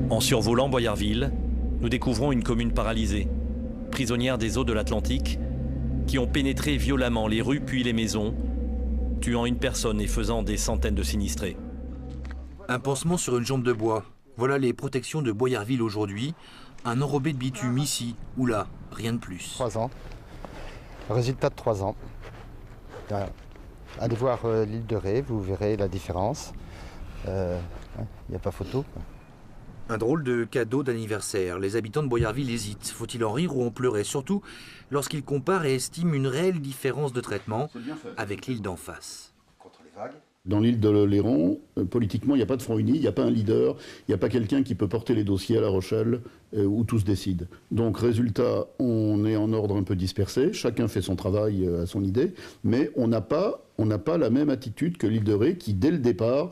En survolant Boyarville, nous découvrons une commune paralysée, prisonnière des eaux de l'Atlantique, qui ont pénétré violemment les rues puis les maisons, tuant une personne et faisant des centaines de sinistrés. Un pansement sur une jambe de bois. Voilà les protections de Boyarville aujourd'hui. Un enrobé de bitume ici ou là, rien de plus. 3 ans. Résultat de 3 ans. Allez voir l'île de Ré, vous verrez la différence. Il n'y a pas photo. Un drôle de cadeau d'anniversaire. Les habitants de Boyarville hésitent. Faut-il en rire ou en pleurer? Surtout lorsqu'ils comparent et estiment une réelle différence de traitement avec l'île d'en face. Dans l'île de Léron, politiquement, il n'y a pas de front uni, il n'y a pas un leader, il n'y a pas quelqu'un qui peut porter les dossiers à La Rochelle où tout se décide. Donc, résultat, on est en ordre un peu dispersé, chacun fait son travail à son idée, mais on n'a pas la même attitude que l'île de Ré qui, dès le départ,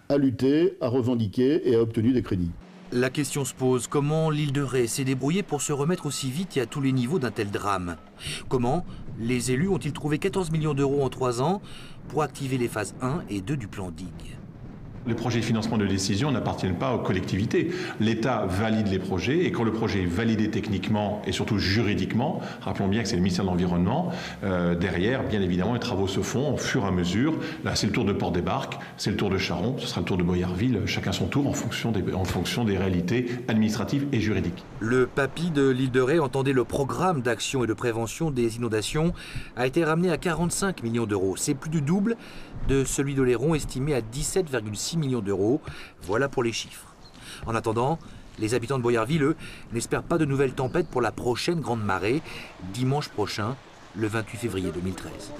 a lutté, a revendiqué et a obtenu des crédits. La question se pose, comment l'île de Ré s'est débrouillée pour se remettre aussi vite et à tous les niveaux d'un tel drame? Comment les élus ont-ils trouvé 14 millions d'euros en 3 ans pour activer les phases 1 et 2 du plan Digue? Les projets de financement de décision n'appartiennent pas aux collectivités. L'État valide les projets et quand le projet est validé techniquement et surtout juridiquement, rappelons bien que c'est le ministère de l'Environnement, derrière, bien évidemment, les travaux se font au fur et à mesure. Là, c'est le tour de Port-des-Barques, c'est le tour de Charon, ce sera le tour de Boyarville, chacun son tour en fonction des réalités administratives et juridiques. Le papy de l'île de Ré entendait le programme d'action et de prévention des inondations a été ramené à 45 millions d'euros. C'est plus du double de celui de Léron estimé à 17,6 millions d'euros. Voilà pour les chiffres. En attendant, les habitants de Boyarville, eux, n'espèrent pas de nouvelles tempêtes pour la prochaine grande marée, dimanche prochain, le 28 février 2013.